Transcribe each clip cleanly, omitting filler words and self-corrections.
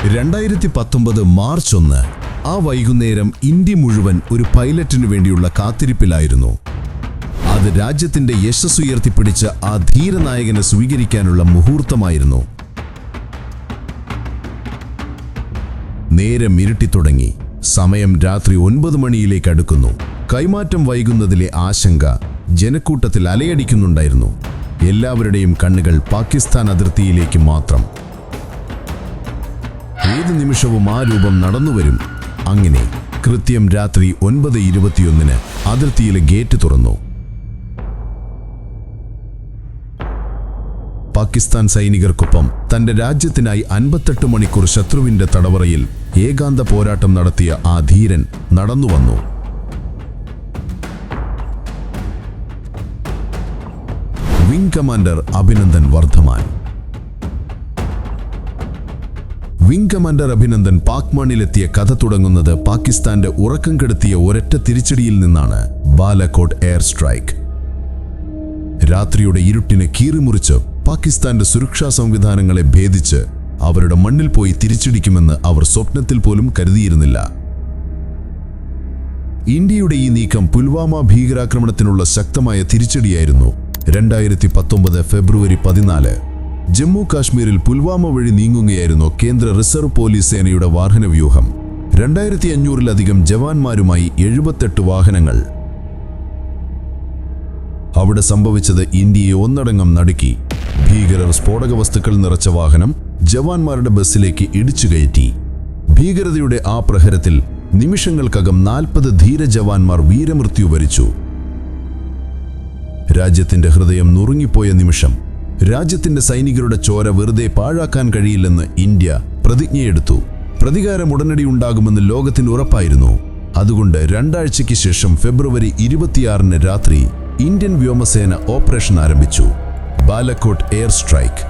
2019 March 1 ആ വൈകുന്നേരം India മുഴുവൻ ഒരു പൈലറ്റിനു വേണ്ടിയുള്ള കാത്തിരിപ്പിലായിരുന്നു. അത് രാജ്യത്തിന്റെ യശസ് ഉയർത്തിപ്പിടിച്ച ആ ധീരനായകനെ സ്വീകരിക്കാനുള്ള മുഹൂർത്തമായിരുന്നു. നേരം ഇരുട്ടിത്തുടങ്ങി. സമയം രാത്രി 9 മണിയിലേക്ക് അടുക്കുന്നു. കൈമാറ്റം വൈകുന്നതിലെ ആശങ്ക ജനക്കൂട്ടത്തിൽ അലയടിക്കുന്നുണ്ടായിരുന്നു. എല്ലാവരുടെയും കണ്ണുകൾ പാകിസ്ഥാൻ അതിർത്തിയിലേക്ക് മാത്രം. ഏത് നിമിഷവും ആ രൂപം നടന്നുവരും. അങ്ങനെ കൃത്യം രാത്രി 9:21 അതിർത്തിയിലെ ഗേറ്റ് തുറന്നു. പാകിസ്ഥാൻ സൈനികർക്കൊപ്പം തന്റെ രാജ്യത്തിനായി 58 മണിക്കൂർ ശത്രുവിന്റെ തടവറയിൽ ഏകാന്ത പോരാട്ടം നടത്തിയ ആ ധീരൻ നടന്നുവന്നു. Wing commander Abhinandan Varthaman. Wing commander Abhinandan Pak മണ്ണിലെത്തിയ കഥ തുടങ്ങുന്നത് പാകിസ്ഥാന്റെ ഉറക്കം കെടുത്തിയ ഒരൊറ്റ തിരിച്ചടിയിൽ നിന്നാണ്. Balakot air strike. രാത്രിയുടെ ഇരുട്ടിനെ കീറിമുറിച്ച് പാകിസ്ഥാന്റെ സുരക്ഷാ സംവിധാനങ്ങളെ ഭേദിച്ച് അവരുടെ മണ്ണിൽ പോയി തിരിച്ചടിക്കുമെന്ന് അവർ സ്വപ്നത്തിൽ പോലും കരുതിയിരുന്നില്ല. ഇന്ത്യയുടെ ഈ നീക്കം പുൽവാമ ഭീകരാക്രമണത്തിനുള്ള ശക്തമായ തിരിച്ചടിയായിരുന്നു. 2019 ഫെബ്രുവരി 14 ജമ്മു കാശ്മീരിൽ പുൽവാമ വഴി നീങ്ങുകയായിരുന്നു കേന്ദ്ര റിസർവ് പോലീസ് സേനയുടെ വാഹനവ്യൂഹം. 2500-ലധികം ജവാന്മാരുമായി 78 വാഹനങ്ങൾ. അവിടെ സംഭവിച്ചത് ഇന്ത്യയെ ഒന്നടങ്കം നടുക്കി. ഭീകരർ സ്ഫോടക വസ്തുക്കൾ നിറച്ച വാഹനം ജവാന്മാരുടെ ബസ്സിലേക്ക് ഇടിച്ചു കയറ്റി. ഭീകരതയുടെ ആ പ്രഹരത്തിൽ നിമിഷങ്ങൾക്കകം 40 ധീര ജവാന്മാർ വീരമൃത്യു വരിച്ചു. രാജ്യത്തിന്റെ ഹൃദയം നുറുങ്ങിപ്പോയ നിമിഷം. രാജ്യത്തിന്റെ സൈനികരുടെ ചോര വെറുതെ പാഴാക്കാൻ കഴിയില്ലെന്ന് ഇന്ത്യ പ്രതിജ്ഞയെടുത്തു. പ്രതികാരം ഉടനടി ഉണ്ടാകുമെന്ന് ലോകത്തിന് ഉറപ്പായിരുന്നു. അതുകൊണ്ട് 2 ആഴ്ചയ്ക്ക് ശേഷം ഫെബ്രുവരി 26 രാത്രി ഇന്ത്യൻ വ്യോമസേന ഓപ്പറേഷൻ ആരംഭിച്ചു. Balakot air strike.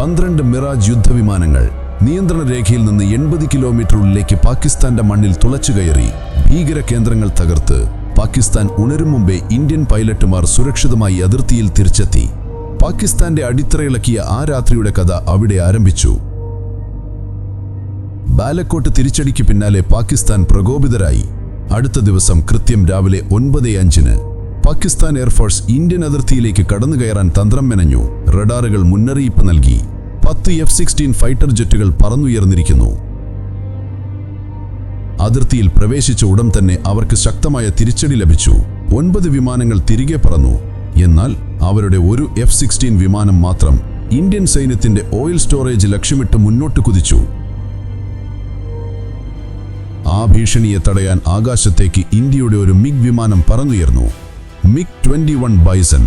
12 മിറാജ് യുദ്ധവിമാനങ്ങൾ നിയന്ത്രണ രേഖയിൽ നിന്ന് 80 കിലോമീറ്ററിലേക്ക് പാകിസ്ഥാന്റെ മണ്ണിൽ തുളച്ചുകയറി. ഭീകര കേന്ദ്രങ്ങൾ തകർത്ത് പാകിസ്ഥാൻ ഉണരും മുമ്പേ ഇന്ത്യൻ പൈലറ്റുമാർ സുരക്ഷിതമായി അതിർത്തിയിൽ തിരിച്ചെത്തി. പാകിസ്ഥാന്റെ അടിത്തറയിളക്കിയ ആ രാത്രിയുടെ കഥ അവിടെ ആരംഭിച്ചു. ബാലക്കോട്ട് തിരിച്ചടിക്ക് പിന്നാലെ പാകിസ്ഥാൻ പ്രകോപിതരായി. അടുത്ത ദിവസം കൃത്യം രാവിലെ 9:05 പാകിസ്ഥാൻ എയർഫോഴ്സ് ഇന്ത്യൻ അതിർത്തിയിലേക്ക് കടന്നുകയറാൻ തന്ത്രം മെനഞ്ഞു. റഡാറുകൾ മുന്നറിയിപ്പ് നൽകി. 10 F-16 ഫൈറ്റർ ജെറ്റുകൾ പറന്നുയർന്നിരിക്കുന്നു. അതിർത്തിയിൽ പ്രവേശിച്ച ഉടൻ തന്നെ അവർക്ക് ശക്തമായ തിരിച്ചടി ലഭിച്ചു. 9 വിമാനങ്ങൾ തിരികെ പറന്നു. എന്നാൽ അവരുടെ ഒരു F-16 വിമാനം മാത്രം ഇന്ത്യൻ സൈന്യത്തിന്റെ ഓയിൽ സ്റ്റോറേജ് ലക്ഷ്യമിട്ട് മുന്നോട്ട് കുതിച്ചു. ആ ഭീഷണിയെ തടയാൻ ആകാശത്തേക്ക് ഇന്ത്യയുടെ ഒരു മിഗ് വിമാനം പറന്നുയർന്നു. MiG-21 bison.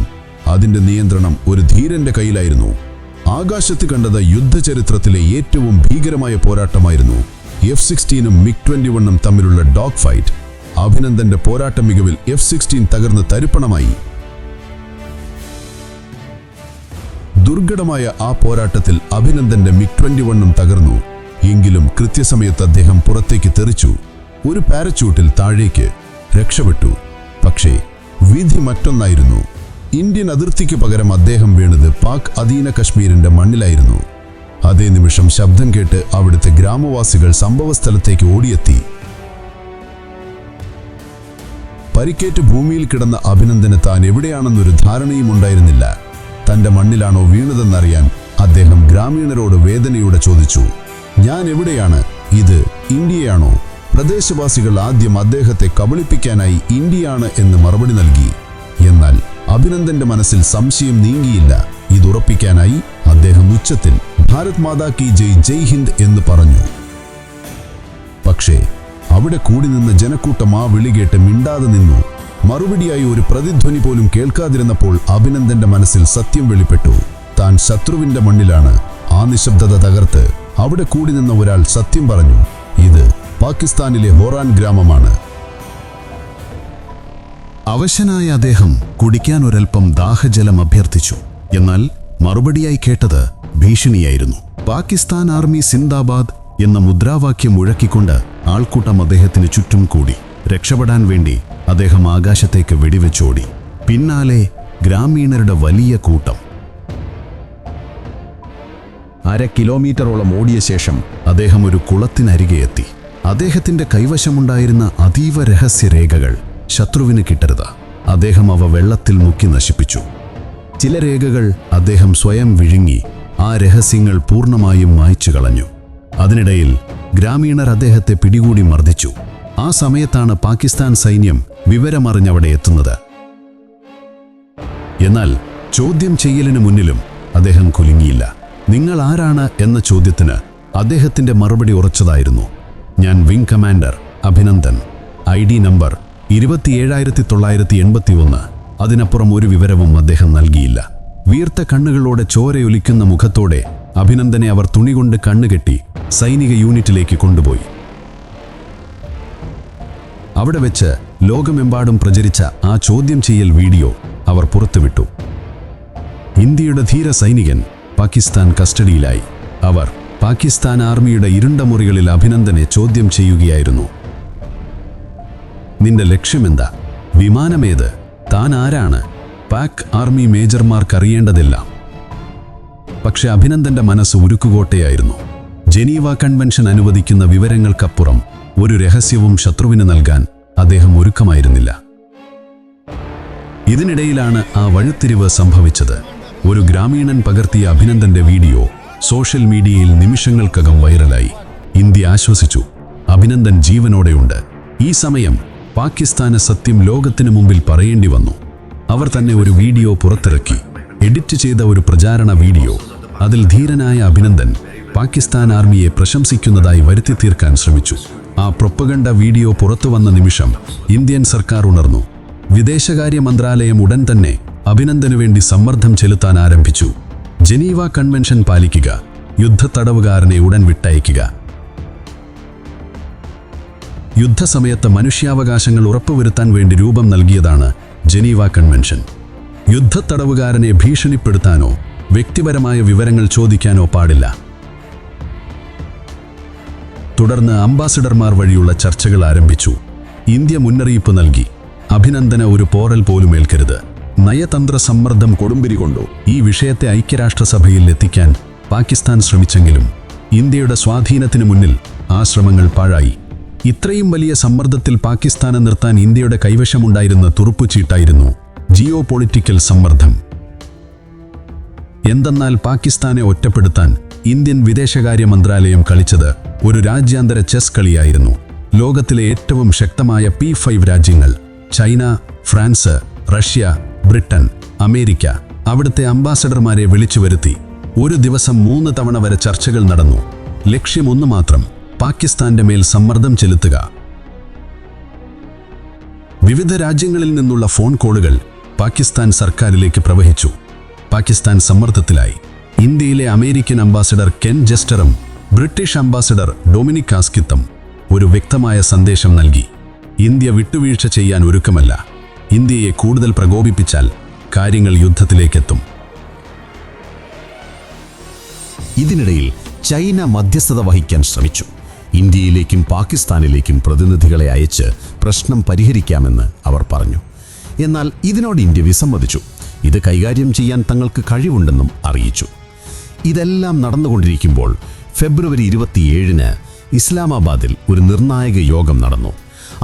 അതിന്റെ നിയന്ത്രണം ഒരു ധീരന്റെ കയ്യിലായിരുന്നു. ആകാശത്ത് കണ്ടത് യുദ്ധചരിത്രത്തിലെ ഏറ്റവും ഭീകരമായ പോരാട്ടമായിരുന്നു. F-16ഉം MiG-21ഉം തമ്മിലുള്ള ഡോഗ് ഫൈറ്റ്. അഭിനന്ദന്റെ പോരാട്ട മികവിൽ F-16 തകർന്ന് തരിപ്പണമായി. ദുർഘടമായ ആ പോരാട്ടത്തിൽ അഭിനന്ദന്റെ MiG-21ഉം തകർന്നു. എങ്കിലും കൃത്യസമയത്ത് അദ്ദേഹം പുറത്തേക്ക് തെറിച്ചു. ഒരു പാരച്യൂട്ടിൽ താഴേക്ക് രക്ഷപ്പെട്ടു. പക്ഷേ വിധി മറ്റൊന്നായിരുന്നു. ഇന്ത്യൻ അതിർത്തിക്ക് പകരം അദ്ദേഹം വീണത് പാക് അധീന കശ്മീരിന്റെ മണ്ണിലായിരുന്നു. അതേ നിമിഷം ശബ്ദം കേട്ട് അവിടുത്തെ ഗ്രാമവാസികൾ സംഭവസ്ഥലത്തേക്ക് ഓടിയെത്തി. പരിക്കേറ്റ് ഭൂമിയിൽ കിടന്ന അഭിനന്ദന് താൻ എവിടെയാണെന്നൊരു ധാരണയും ഉണ്ടായിരുന്നില്ല. തന്റെ മണ്ണിലാണോ വീണതെന്നറിയാൻ അദ്ദേഹം ഗ്രാമീണരോട് വേദനയോടെ ചോദിച്ചു, "ഞാൻ എവിടെയാണ്? ഇത് ഇന്ത്യയാണോ?" പ്രദേശവാസികൾ ആദ്യം അദ്ദേഹത്തെ കബളിപ്പിക്കാനായി ഇന്ത്യയാണ് എന്ന് മറുപടി നൽകി. എന്നാൽ അഭിനന്ദന്റെ മനസ്സിൽ സംശയം നീങ്ങിയില്ല. ഇതുറപ്പിക്കാനായി അദ്ദേഹം ഉച്ചത്തിൽ ഭാരത് മാതാ കി ജയ്, ജയ് ഹിന്ദ് എന്ന് പറഞ്ഞു. പക്ഷേ അവിടെ കൂടി നിന്ന ജനക്കൂട്ടം ആ വിളി കേട്ട് മിണ്ടാതെ നിന്നു. മറുപടിയായി ഒരു പ്രതിധ്വനി പോലും കേൾക്കാതിരുന്നപ്പോൾ അഭിനന്ദന്റെ മനസ്സിൽ സത്യം വെളിപ്പെട്ടു. താൻ ശത്രുവിന്റെ മണ്ണിലാണ്. ആ നിശബ്ദത തകർത്ത് അവിടെ കൂടി നിന്ന ഒരാൾ സത്യം പറഞ്ഞു, "ഇത് പാകിസ്ഥാനിലെ ഹോറാൻ ഗ്രാമമാണ്." അവശനായ അദ്ദേഹം കുടിക്കാൻ ഒരൽപ്പം ദാഹജലം അഭ്യർത്ഥിച്ചു. എന്നാൽ മറുപടിയായി കേട്ടത് ഭീഷണിയായിരുന്നു. പാകിസ്ഥാൻ ആർമി സിന്ദാബാദ് എന്ന മുദ്രാവാക്യം മുഴക്കിക്കൊണ്ട് ആൾക്കൂട്ടം അദ്ദേഹത്തിന് ചുറ്റും കൂടി. രക്ഷപ്പെടാൻ വേണ്ടി അദ്ദേഹം ആകാശത്തേക്ക് വെടിവെച്ചോടി. പിന്നാലെ ഗ്രാമീണരുടെ വലിയ കൂട്ടം. 1/2 കിലോമീറ്ററോളം ഓടിയ ശേഷം അദ്ദേഹം ഒരു കുളത്തിനരികെ എത്തി. അദ്ദേഹത്തിന്റെ കൈവശമുണ്ടായിരുന്ന അതീവ രഹസ്യരേഖകൾ ശത്രുവിന് കിട്ടരുത്. അദ്ദേഹം അവ വെള്ളത്തിൽ മുക്കി നശിപ്പിച്ചു. ചില രേഖകൾ അദ്ദേഹം സ്വയം വിഴുങ്ങി ആ രഹസ്യങ്ങൾ പൂർണ്ണമായും മായ്ച്ചു കളഞ്ഞു. അതിനിടയിൽ ഗ്രാമീണർ അദ്ദേഹത്തെ പിടികൂടി മർദ്ദിച്ചു. ആ സമയത്താണ് പാകിസ്ഥാൻ സൈന്യം വിവരമറിഞ്ഞവിടെ എത്തുന്നത്. എന്നാൽ ചോദ്യം ചെയ്യലിന് മുന്നിലും അദ്ദേഹം കുലുങ്ങിയില്ല. നിങ്ങൾ ആരാണ് എന്ന ചോദ്യത്തിന് അദ്ദേഹത്തിന്റെ മറുപടി ഉറച്ചതായിരുന്നു. ഞാൻ wing commander Abhinandan. ID number 27981. അതിനപ്പുറം ഒരു വിവരവും അദ്ദേഹം നൽകിയില്ല. വീർത്ത കണ്ണുകളോടെ ചോരയൊലിക്കുന്ന മുഖത്തോടെ അഭിനന്ദനെ അവർ തുണികൊണ്ട് കണ്ണുകെട്ടി സൈനിക യൂണിറ്റിലേക്ക് കൊണ്ടുപോയി. അവിടെ വെച്ച് ലോകമെമ്പാടും പ്രചരിച്ച ആ ചോദ്യം ചെയ്യൽ വീഡിയോ അവർ പുറത്തുവിട്ടു. ഇന്ത്യയുടെ ധീര സൈനികൻ പാകിസ്ഥാൻ കസ്റ്റഡിയിലായി. അവർ പാകിസ്ഥാൻ ആർമിയുടെ ഇരുണ്ട മുറികളിൽ അഭിനന്ദനെ ചോദ്യം ചെയ്യുകയായിരുന്നു. നിന്റെ ലക്ഷ്യമെന്താ? വിമാനമേത്? താൻ ആരാണ്? പാക് ആർമി മേജർമാർക്ക് അറിയേണ്ടതെല്ലാം. പക്ഷെ അഭിനന്ദന്റെ മനസ്സ് ഉരുക്കുകോട്ടയായിരുന്നു. ജനീവ കൺവെൻഷൻ അനുവദിക്കുന്ന വിവരങ്ങൾക്കപ്പുറം ഒരു രഹസ്യവും ശത്രുവിന് നൽകാൻ അദ്ദേഹം ഒരുക്കമായിരുന്നില്ല. ഇതിനിടയിലാണ് ആ വഴിത്തിരിവ് സംഭവിച്ചത്. ഒരു ഗ്രാമീണൻ പകർത്തിയ അഭിനന്ദന്റെ വീഡിയോ സോഷ്യൽ മീഡിയയിൽ നിമിഷങ്ങൾക്കകം വൈറലായി. ഇന്ത്യ ആശ്വസിച്ചു, അഭിനന്ദൻ ജീവനോടെയുണ്ട്. ഈ സമയം പാകിസ്ഥാന് സത്യം ലോകത്തിനു മുമ്പിൽ പറയേണ്ടി വന്നു. അവർ തന്നെ ഒരു വീഡിയോ പുറത്തിറക്കി, എഡിറ്റ് ചെയ്ത ഒരു പ്രചാരണ വീഡിയോ. അതിൽ ധീരനായ അഭിനന്ദൻ പാകിസ്ഥാൻ ആർമിയെ പ്രശംസിക്കുന്നതായി വരുത്തി തീർക്കാൻ ശ്രമിച്ചു. ആ പ്രൊപ്പഗണ്ട വീഡിയോ പുറത്തുവന്ന നിമിഷം ഇന്ത്യൻ സർക്കാർ ഉണർന്നു. വിദേശകാര്യ മന്ത്രാലയം ഉടൻ തന്നെ അഭിനന്ദനു വേണ്ടി സമ്മർദ്ദം ചെലുത്താൻ ആരംഭിച്ചു. ജനീവ കൺവെൻഷൻ പാലിക്കുക, യുദ്ധത്തടവുകാരനെ ഉടൻ വിട്ടയക്കുക. യുദ്ധസമയത്ത് മനുഷ്യാവകാശങ്ങൾ ഉറപ്പുവരുത്താൻ വേണ്ടി രൂപം നൽകിയതാണ് ജനീവ കൺവെൻഷൻ. യുദ്ധത്തടവുകാരനെ ഭീഷണിപ്പെടുത്താനോ വ്യക്തിപരമായ വിവരങ്ങൾ ചോദിക്കാനോ പാടില്ല. തുടർന്ന് അംബാസിഡർമാർ വഴിയുള്ള ചർച്ചകൾ ആരംഭിച്ചു. ഇന്ത്യ മുന്നറിയിപ്പ് നൽകി, അഭിനന്ദന് ഒരു പോറൽ പോലും ഏൽക്കരുത്. നയതന്ത്ര സമ്മർദ്ദം കൊടുമ്പിരി കൊണ്ടു. ഈ വിഷയത്തെ ഐക്യരാഷ്ട്രസഭയിൽ എത്തിക്കാൻ പാകിസ്ഥാൻ ശ്രമിച്ചെങ്കിലും ഇന്ത്യയുടെ സ്വാധീനത്തിനു മുന്നിൽ ആ ശ്രമങ്ങൾ പാഴായി. ഇത്രയും വലിയ സമ്മർദ്ദത്തിൽ പാകിസ്ഥാനെ നിർത്താൻ ഇന്ത്യയുടെ കൈവശമുണ്ടായിരുന്ന തുറുപ്പുചീട്ടായിരുന്നു ജിയോ പൊളിറ്റിക്കൽ സമ്മർദ്ദം. എന്തെന്നാൽ പാകിസ്ഥാനെ ഒറ്റപ്പെടുത്താൻ ഇന്ത്യൻ വിദേശകാര്യ മന്ത്രാലയം കളിച്ചത് ഒരു രാജ്യാന്തര ചെസ് കളിയായിരുന്നു. ലോകത്തിലെ ഏറ്റവും ശക്തമായ P5 രാജ്യങ്ങൾ China, France, Russia, Britain, America അവിടുത്തെ അംബാസഡർമാരെ വിളിച്ചു വരുത്തി. ഒരു ദിവസം 3 തവണ വരെ ചർച്ചകൾ നടന്നു. ലക്ഷ്യം ഒന്ന് മാത്രം, പാകിസ്ഥാന്റെ മേൽ സമ്മർദ്ദം ചെലുത്തുക. വിവിധ രാജ്യങ്ങളിൽ നിന്നുള്ള ഫോൺ കോളുകൾ പാകിസ്ഥാൻ സർക്കാരിലേക്ക് പ്രവഹിച്ചു. പാകിസ്ഥാൻ സമ്മർദ്ദത്തിലായി. ഇന്ത്യയിലെ അമേരിക്കൻ അംബാസഡർ കെൻ ജസ്റ്ററും ബ്രിട്ടീഷ് അംബാസഡർ ഡൊമിനിക് ആസ്കിത്തും ഒരു വ്യക്തമായ സന്ദേശം നൽകി. ഇന്ത്യ വിട്ടുവീഴ്ച ചെയ്യാൻ ഒരുക്കമല്ല. ഇന്ത്യയെ കൂടുതൽ പ്രകോപിപ്പിച്ചാൽ കാര്യങ്ങൾ യുദ്ധത്തിലേക്കെത്തും. ഇതിനിടയിൽ ചൈന മധ്യസ്ഥത വഹിക്കാൻ ശ്രമിച്ചു. ഇന്ത്യയിലേക്കും പാകിസ്ഥാനിലേക്കും പ്രതിനിധികളെ അയച്ച് പ്രശ്നം പരിഹരിക്കാമെന്ന് അവർ പറഞ്ഞു. എന്നാൽ ഇതിനോട് ഇന്ത്യ വിസമ്മതിച്ചു. ഇത് കൈകാര്യം ചെയ്യാൻ തങ്ങൾക്ക് കഴിവുണ്ടെന്നും അറിയിച്ചു. ഇതെല്ലാം നടന്നുകൊണ്ടിരിക്കുമ്പോൾ ഫെബ്രുവരി 27-ന് ഇസ്ലാമാബാദിൽ ഒരു നിർണായക യോഗം നടന്നു.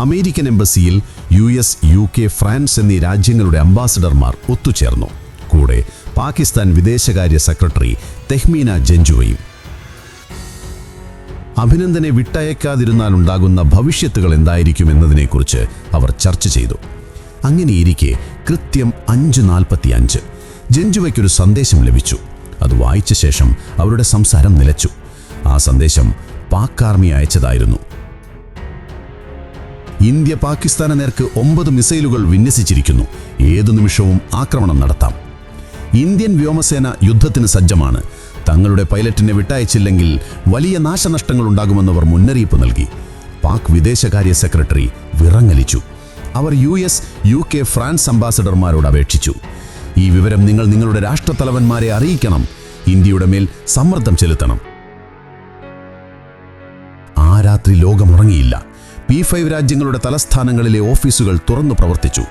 അമേരിക്കൻ എംബസിയിൽ US, UK, ഫ്രാൻസ് എന്നീ രാജ്യങ്ങളുടെ അംബാസഡർമാർ ഒത്തുചേർന്നു. കൂടെ പാകിസ്ഥാൻ വിദേശകാര്യ സെക്രട്ടറി തെഹ്മീന ജഞ്ചുവയും. അഭിനന്ദനെ വിട്ടയക്കാതിരുന്നാലുണ്ടാകുന്ന ഭവിഷ്യത്തുകൾ എന്തായിരിക്കുമെന്നതിനെക്കുറിച്ച് അവർ ചർച്ച ചെയ്തു. അങ്ങനെയിരിക്കെ കൃത്യം 5:45 ജഞ്ചുവയ്ക്കൊരു സന്ദേശം ലഭിച്ചു. അത് വായിച്ച ശേഷം അവരുടെ സംസാരം നിലച്ചു. ആ സന്ദേശം പാക് ആർമി അയച്ചതായിരുന്നു. ഇന്ത്യ പാകിസ്ഥാന് നേർക്ക് 9 മിസൈലുകൾ വിന്യസിച്ചിരിക്കുന്നു. ഏതു നിമിഷവും ആക്രമണം നടത്താം. ഇന്ത്യൻ വ്യോമസേന യുദ്ധത്തിന് സജ്ജമാണ്. തങ്ങളുടെ പൈലറ്റിനെ വിട്ടയച്ചില്ലെങ്കിൽ വലിയ നാശനഷ്ടങ്ങൾ ഉണ്ടാകുമെന്നവർ മുന്നറിയിപ്പ് നൽകി. പാക് വിദേശകാര്യ സെക്രട്ടറി വിറങ്ങലിച്ചു. അവർ US, UK, ഫ്രാൻസ് അംബാസഡർമാരോട് അപേക്ഷിച്ചു, ഈ വിവരം നിങ്ങൾ നിങ്ങളുടെ രാഷ്ട്രത്തലവന്മാരെ അറിയിക്കണം. ഇന്ത്യയുടെ മേൽ സമ്മർദ്ദം ചെലുത്തണം. ആ രാത്രി ലോകമുറങ്ങിയില്ല. P5 രാജ്യങ്ങളുടെ തലസ്ഥാനങ്ങളിലെ ഓഫീസുകൾ തുറന്നു പ്രവർത്തിച്ചു.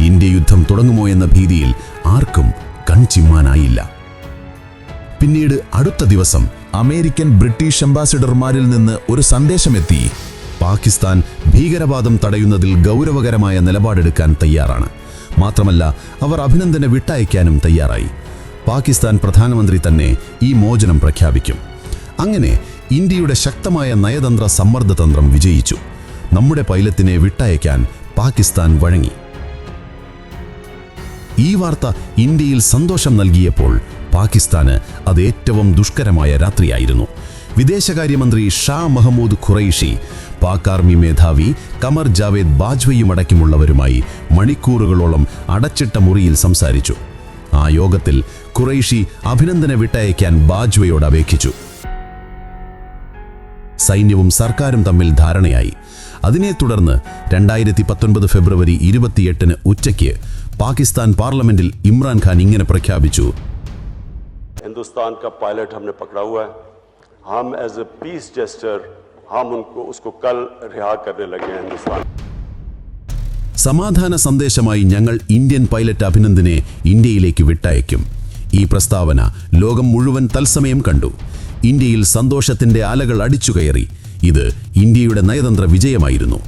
ഇന്ത്യ യുദ്ധം തുടങ്ങുമോ എന്ന ഭീതിയിൽ ആർക്കും കൺചിമ്മാനായില്ല. പിന്നീട് അടുത്ത ദിവസം അമേരിക്കൻ ബ്രിട്ടീഷ് അംബാസിഡർമാരിൽ നിന്ന് ഒരു സന്ദേശമെത്തി. പാകിസ്ഥാൻ ഭീകരവാദം തടയുന്നതിൽ ഗൗരവകരമായ നിലപാടെടുക്കാൻ തയ്യാറാണ്. മാത്രമല്ല, അവർ അഭിനന്ദനെ വിട്ടയക്കാനും തയ്യാറായി. പാകിസ്ഥാൻ പ്രധാനമന്ത്രി തന്നെ ഈ മോചനം പ്രഖ്യാപിക്കും. അങ്ങനെ ഇന്ത്യയുടെ ശക്തമായ നയതന്ത്ര സമ്മർദ്ദതന്ത്രം വിജയിച്ചു. നമ്മുടെ പൈലറ്റിനെ വിട്ടയക്കാൻ പാകിസ്ഥാൻ വഴങ്ങി. ഈ വാർത്ത ഇന്ത്യയിൽ സന്തോഷം നൽകിയപ്പോൾ പാകിസ്ഥാന് അത് ഏറ്റവും ദുഷ്കരമായ രാത്രിയായിരുന്നു. വിദേശകാര്യമന്ത്രി ഷാ മഹമൂദ് ഖുറൈഷി, പാക് ആർമി മേധാവി കമർ ജാവേദ് ബാജ്വയുമടക്കമുള്ളവരുമായി മണിക്കൂറുകളോളം അടച്ചിട്ട മുറിയിൽ സംസാരിച്ചു. ആ യോഗത്തിൽ ഖുറൈഷി അഭിനന്ദനെ വിട്ടയക്കാൻ ബാജ്വയോട് അപേക്ഷിച്ചു. സൈന്യവും സർക്കാരും തമ്മിൽ ധാരണയായി. അതിനെ തുടർന്ന് 2019 ഫെബ്രുവരി 28 ഉച്ചയ്ക്ക് പാകിസ്ഥാൻ പാർലമെന്റിൽ ഇമ്രാൻഖാൻ ഇങ്ങനെ പ്രഖ്യാപിച്ചു: हिंदुस्तान का पायलट हमने पकड़ा हुआ है. हम एज ए पीस जेस्टर हम उसको कल रिहा करने लगे हैं. हिंदुस्तान സമാധാന സന്ദേശമായി ഞങ്ങൾ ഇന്ത്യൻ പൈലറ്റ് അഭിനന്ദനെ ഇന്ത്യയിലേക്ക് വിട്ടയക്കും. ഈ പ്രസ്താവന ലോകം മുഴുവൻ തത്സമയം കണ്ടു. ഇന്ത്യയിൽ സന്തോഷത്തിന്റെ അലകൾ അടിച്ചുകയറി. ഇത് ഇന്ത്യയുടെ നയതന്ത്ര വിജയമായിരുന്നു.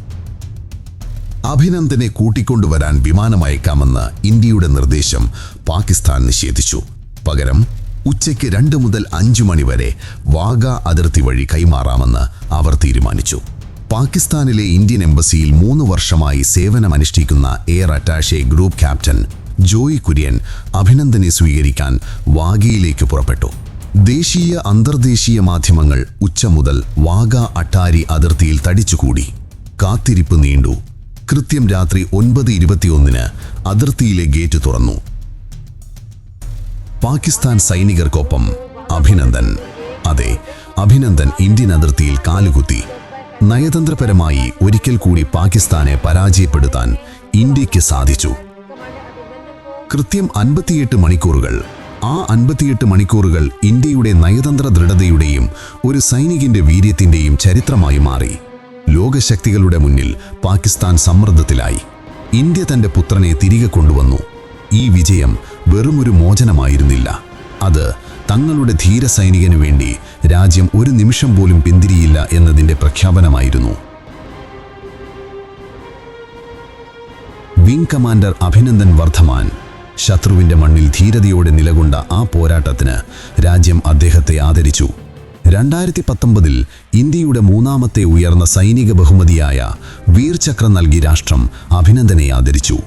അഭിനന്ദനെ കൂട്ടിക്കൊണ്ടുവരാൻ വിമാനമയക്കാമെന്ന് ഇന്ത്യയുടെ നിർദ്ദേശം പാകിസ്ഥാൻ നിഷേധിച്ചു. പകരം ഉച്ചയ്ക്ക് 2 മുതൽ 5 മണി വരെ വാഗ അതിർത്തി വഴി കൈമാറാമെന്ന് അവർ തീരുമാനിച്ചു. പാകിസ്ഥാനിലെ ഇന്ത്യൻ എംബസിയിൽ 3 വർഷമായി സേവനമനുഷ്ഠിക്കുന്ന air attache group captain Joy Kurian അഭിനന്ദനെ സ്വീകരിക്കാൻ വാഗയിലേക്ക് പുറപ്പെട്ടു. ദേശീയ അന്തർദേശീയ മാധ്യമങ്ങൾ ഉച്ച മുതൽ വാഗ അട്ടാരി അതിർത്തിയിൽ തടിച്ചുകൂടി. കാത്തിരിപ്പ് നീണ്ടു. കൃത്യം രാത്രി 9:21 അതിർത്തിയിലെ ഗേറ്റ് തുറന്നു. പാകിസ്ഥാൻ സൈനികർക്കൊപ്പം അഭിനന്ദൻ. അതെ, അഭിനന്ദൻ ഇന്ത്യൻ അതിർത്തിയിൽ കാലുകുത്തി. നയതന്ത്രപരമായി ഒരിക്കൽ കൂടി പാകിസ്ഥാനെ പരാജയപ്പെടുത്താൻ ഇന്ത്യക്ക് സാധിച്ചു. കൃത്യം 58 മണിക്കൂറുകൾ. ആ 58 മണിക്കൂറുകൾ ഇന്ത്യയുടെ നയതന്ത്ര ദൃഢതയുടെയും ഒരു സൈനികന്റെ വീര്യത്തിന്റെയും ചരിത്രമായി മാറി. ലോകശക്തികളുടെ മുന്നിൽ പാകിസ്ഥാൻ സമ്മർദ്ദത്തിലായി. ഇന്ത്യ തന്റെ പുത്രനെ തിരികെ കൊണ്ടുവന്നു. ഈ വിജയം വെറുമൊരു മോചനമായിരുന്നില്ല. അത് തങ്ങളുടെ ധീര സൈനികനു വേണ്ടി രാജ്യം ഒരു നിമിഷം പോലും പിന്തിരിയില്ല എന്നതിന്റെ പ്രഖ്യാപനമായിരുന്നു. വിംഗ് കമാൻഡർ അഭിനന്ദൻ വർദ്ധമാൻ ശത്രുവിന്റെ മണ്ണിൽ ധീരതയോടെ നിലകൊണ്ട ആ പോരാട്ടത്തിന് രാജ്യം അദ്ദേഹത്തെ ആദരിച്ചു. 2019 ഇന്ത്യയുടെ 3ാമത്തെ ഉയർന്ന സൈനിക ബഹുമതിയായ വീർ ചക്ര നൽകി രാഷ്ട്രം അഭിനന്ദനെ ആദരിച്ചു.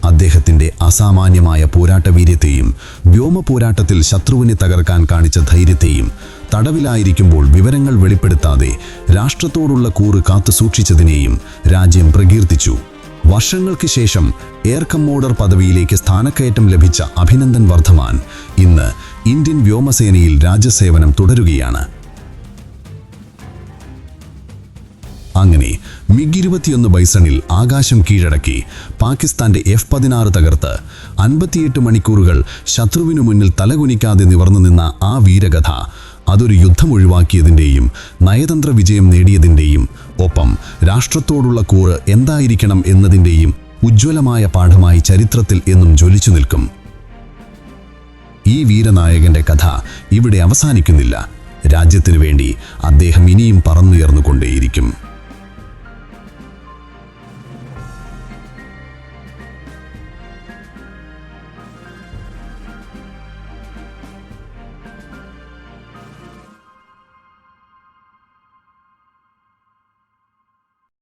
അദ്ദേഹത്തിന്റെ അസാമാന്യമായ പോരാട്ടവീര്യത്തെയും വ്യോമ പോരാട്ടത്തിൽ ശത്രുവിനെ തകർക്കാൻ കാണിച്ച ധൈര്യത്തെയും തടവിലായിരിക്കുമ്പോൾ വിവരങ്ങൾ വെളിപ്പെടുത്താതെ രാഷ്ട്രത്തോടുള്ള കൂറ് കാത്തുസൂക്ഷിച്ചതിനെയും രാജ്യം പ്രകീർത്തിച്ചു. വർഷങ്ങൾക്ക് ശേഷം എയർ കമ്മോഡർ പദവിയിലേക്ക് സ്ഥാനക്കയറ്റം ലഭിച്ച അഭിനന്ദൻ വർദ്ധമാൻ ഇന്ന് ഇന്ത്യൻ വ്യോമസേനയിൽ രാജ്യസേവനം തുടരുകയാണ്. അങ്ങനെ MiG-21 ബൈസണിൽ ആകാശം കീഴടക്കി പാകിസ്ഥാന്റെ F-16 തകർത്ത് 58 മണിക്കൂറുകൾ ശത്രുവിനു മുന്നിൽ തലകുനിക്കാതെ നിവർന്നു നിന്ന ആ വീരകഥ അതൊരു യുദ്ധം ഒഴിവാക്കിയതിൻ്റെയും നയതന്ത്ര വിജയം നേടിയതിൻ്റെയും ഒപ്പം രാഷ്ട്രത്തോടുള്ള കൂറ് എന്തായിരിക്കണം എന്നതിൻ്റെയും ഉജ്ജ്വലമായ പാഠമായി ചരിത്രത്തിൽ എന്നും ജ്വലിച്ചു നിൽക്കും. ഈ വീരനായകന്റെ കഥ ഇവിടെ അവസാനിക്കുന്നില്ല. രാജ്യത്തിനു വേണ്ടി അദ്ദേഹം ഇനിയും പറന്നുയർന്നുകൊണ്ടേയിരിക്കും.